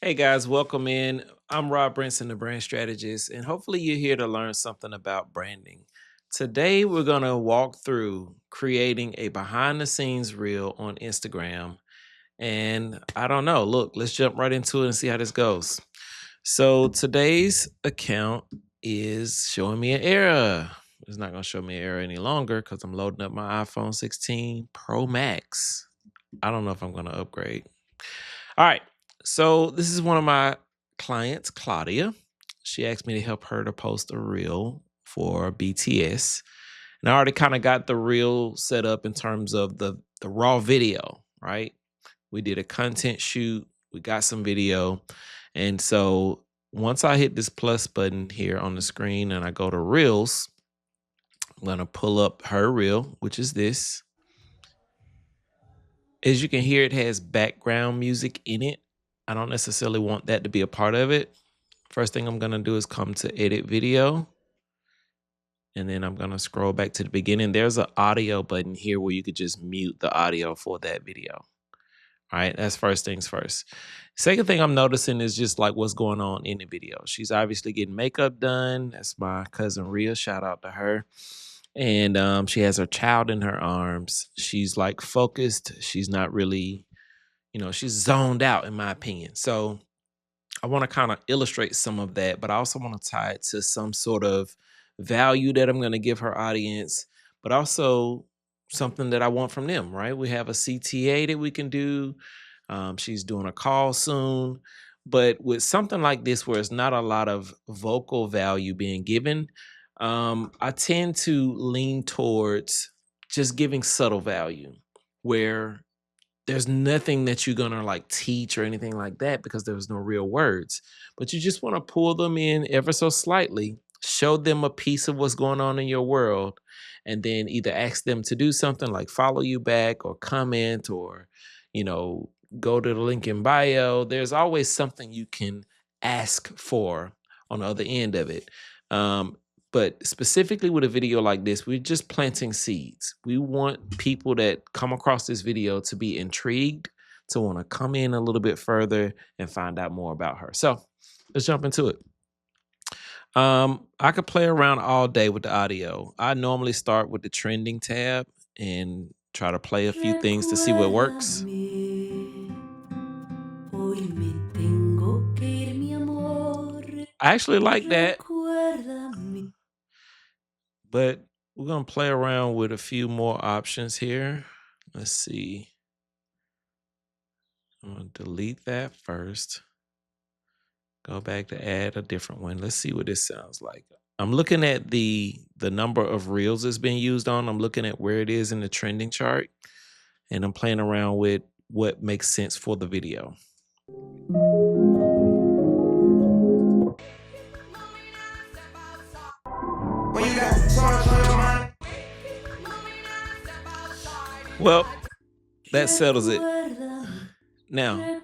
Hey guys, welcome in. I'm Rob Brinson, the brand strategist, and hopefully you're here to learn something about branding. Today, we're going to walk through creating a behind the scenes reel on Instagram. And I don't know, look, let's jump right into it and see how this goes. So, today's account is showing me an error. It's not going to show me an error any longer because I'm loading up my iPhone 16 Pro Max. I don't know if I'm going to upgrade. All right. So this is one of my clients, Claudia. She asked me to help her to post a reel for BTS. And I already kind of got the reel set up in terms of the raw video, right? We did a content shoot, we got some video. And so once I hit this plus button here on the screen and I go to reels, I'm going to pull up her reel, which is this. As you can hear, it has background music in it. I don't necessarily want that to be a part of it. First thing I'm going to do is come to edit video. And then I'm going to scroll back to the beginning. There's an audio button here where you could just mute the audio for that video. All right, that's first things first. Second thing I'm noticing is just like what's going on in the video. She's obviously getting makeup done. That's my cousin Rhea. Shout out to her. And she has her child in her arms. She's like focused. She's not really, she's zoned out in my opinion. So I want to kind of illustrate some of that, but I also want to tie it to some sort of value that I'm going to give her audience, but also something that I want from them, right? We have a CTA that we can do. She's doing a call soon. But with something like this, where it's not a lot of vocal value being given, I tend to lean towards just giving subtle value where there's nothing that you're gonna like teach or anything like that because there's no real words. But you just want to pull them in ever so slightly, show them a piece of what's going on in your world, and then either ask them to do something like follow you back or comment or, you know, go to the link in bio. There's always something you can ask for on the other end of it. But specifically with a video like this, we're just planting seeds. We want people that come across this video to be intrigued, to want to come in a little bit further and find out more about her. So let's jump into it. I could play around all day with the audio. I normally start with the trending tab and try to play a few things to see what works. I actually like that, but we're going to play around with a few more options here. Let's see. I'm going to delete that first. Go back to add a different one. Let's see what this sounds like. I'm looking at the number of reels it's being used on. I'm looking at where it is in the trending chart, and I'm playing around with what makes sense for the video. Well, that settles it. Now,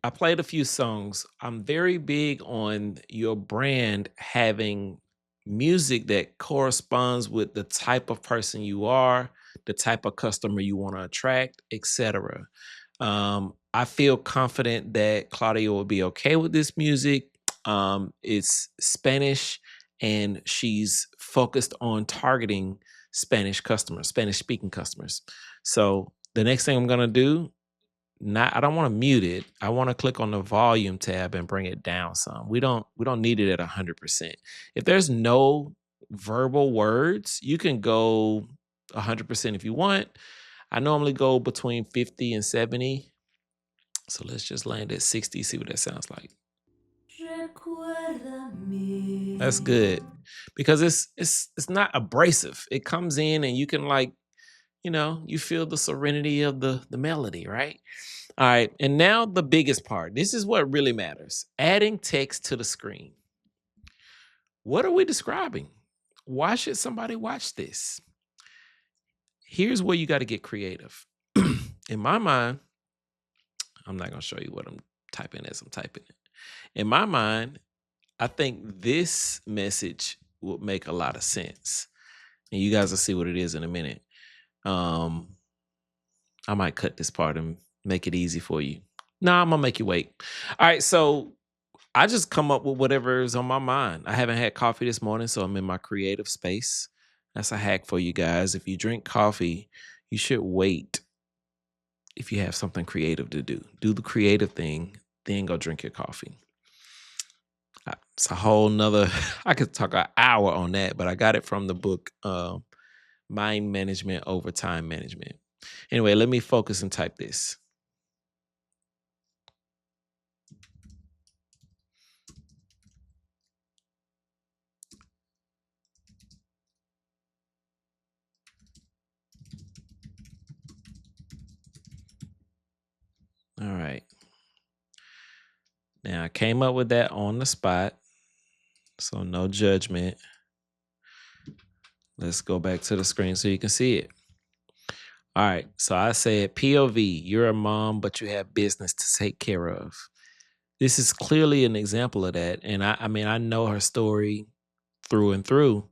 I played a few songs. I'm very big on your brand having music that corresponds with the type of person you are, the type of customer you want to attract, etc. I feel confident that Claudia will be okay with this music. It's Spanish, and she's focused on targeting Spanish customers, Spanish speaking customers. So the next thing I'm gonna do, I don't want to mute it. I want to click on the volume tab and bring it down some. We don't need it at 100%. If there's no verbal words, you can go 100% if you want. I normally go between 50 and 70. So let's just land at 60, see what that sounds like. That's good because it's not abrasive. It comes in and you can like, you feel the serenity of the melody, right? All right, and now the biggest part. This is what really matters. Adding text to the screen. What are we describing? Why should somebody watch this? Here's where you got to get creative. In my mind, I'm not going to show you what I'm typing as I'm typing it. In my mind, I think this message would make a lot of sense. And you guys will see what it is in a minute. I might cut this part and make it easy for you. Nah, I'm gonna make you wait. All right, so I just come up with whatever is on my mind. I haven't had coffee this morning, so I'm in my creative space. That's a hack for you guys. If you drink coffee, you should wait if you have something creative to do. Do the creative thing, then go drink your coffee. It's a whole nother, I could talk an hour on that, but I got it from the book Mind Management Over Time Management. Anyway, let me focus and type this. All right. Now I came up with that on the spot, so no judgment. Let's go back to the screen so you can see it. All right. So I said POV, you're a mom, but you have business to take care of. This is clearly an example of that. And I mean, I know her story through and through.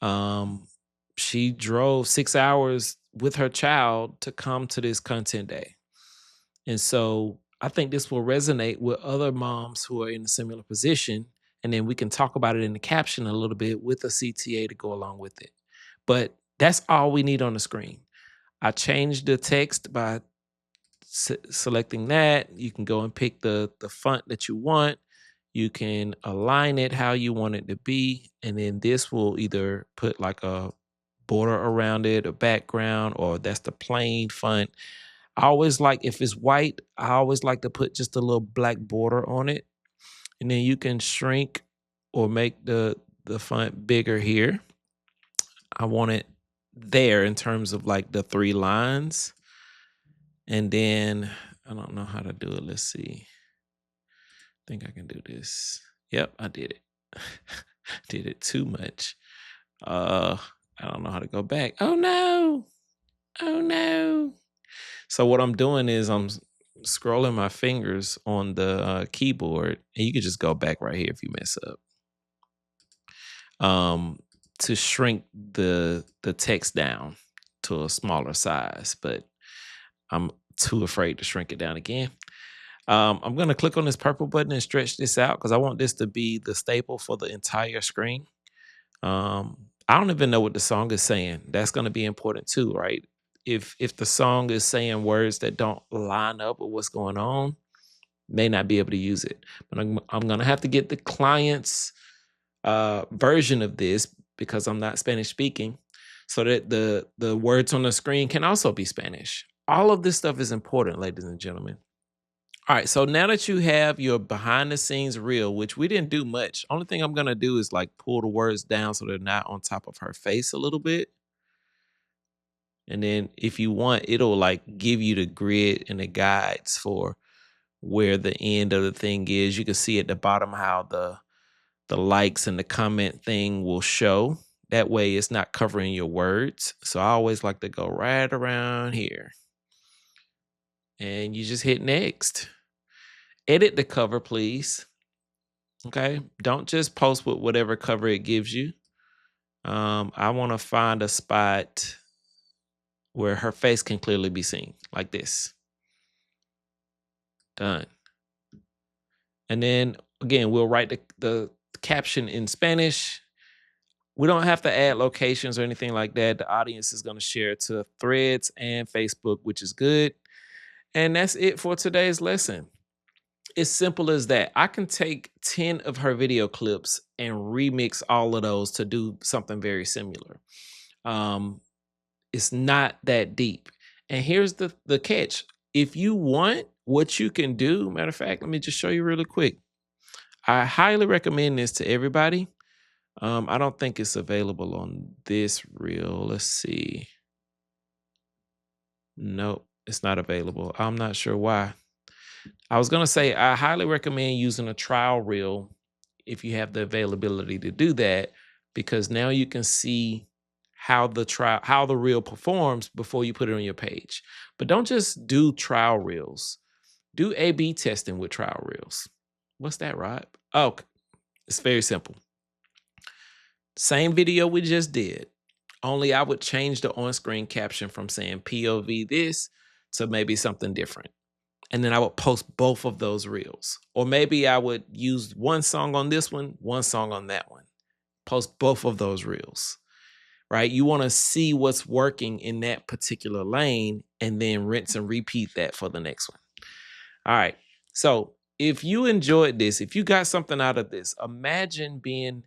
Um, she drove 6 hours with her child to come to this content day. And so I think this will resonate with other moms who are in a similar position. And then we can talk about it in the caption a little bit with a CTA to go along with it. But that's all we need on the screen. I changed the text by selecting that. You can go and pick the font that you want. You can align it how you want it to be. And then this will either put like a border around it, a background, or that's the plain font. I always like, if it's white, I always like to put just a little black border on it. And then you can shrink or make the font bigger here. I want it there in terms of like the 3 lines. And then I don't know how to do it. Let's see. I think I can do this. Yep, I did it. Did it too much. I don't know how to go back. Oh no. Oh no. So what I'm doing is I'm scrolling my fingers on the keyboard, and you can just go back right here if you mess up. To shrink the text down to a smaller size, but I'm too afraid to shrink it down again. I'm going to click on this purple button and stretch this out because I want this to be the staple for the entire screen. I don't even know what the song is saying. That's going to be important too, right? If the song is saying words that don't line up with what's going on, may not be able to use it. But I'm going to have to get the client's version of this because I'm not Spanish speaking, so that the words on the screen can also be Spanish. All of this stuff is important, ladies and gentlemen. All right, so now that you have your behind the scenes reel, which we didn't do much, only thing I'm gonna do is like pull the words down so they're not on top of her face a little bit. And then if you want, it'll like give you the grid and the guides for where the end of the thing is. You can see at the bottom how the likes and the comment thing will show. That way it's not covering your words. So I always like to go right around here. And you just hit next. Edit the cover, please. Okay. Don't just post with whatever cover it gives you. I want to find a spot where her face can clearly be seen, like this. Done. And then again, we'll write the caption in Spanish. We don't have to add locations or anything like that. The audience is going to share to Threads and Facebook, which is good. And that's it for today's lesson. It's simple as that. I can take 10 of her video clips and remix all of those to do something very similar. It's not that deep. And here's the catch. If you want, what you can do, matter of fact, let me just show you really quick. I highly recommend this to everybody. I don't think it's available on this reel. Let's see. Nope, it's not available. I'm not sure why. I was going to say I highly recommend using a trial reel if you have the availability to do that, because now you can see how the reel performs before you put it on your page. But don't just do trial reels. Do A/B testing with trial reels. What's that, Rod? Oh, it's very simple. Same video we just did, only I would change the on-screen caption from saying POV this to maybe something different. And then I would post both of those reels. Or maybe I would use one song on this one song on that one. Post both of those reels, right? You want to see what's working in that particular lane and then rinse and repeat that for the next one. All right. So if you enjoyed this, if you got something out of this, imagine being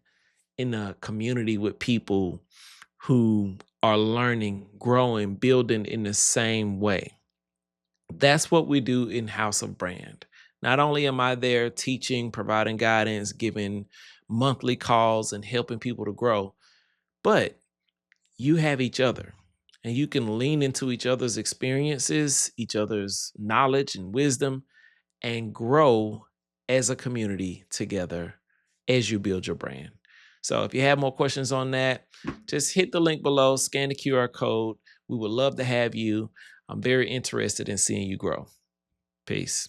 in a community with people who are learning, growing, building in the same way. That's what we do in House of Brand. Not only am I there teaching, providing guidance, giving monthly calls, and helping people to grow, but you have each other and you can lean into each other's experiences, each other's knowledge and wisdom, and grow as a community together as you build your brand. So if you have more questions on that, just hit the link below, scan the QR code. We would love to have you. I'm very interested in seeing you grow. Peace.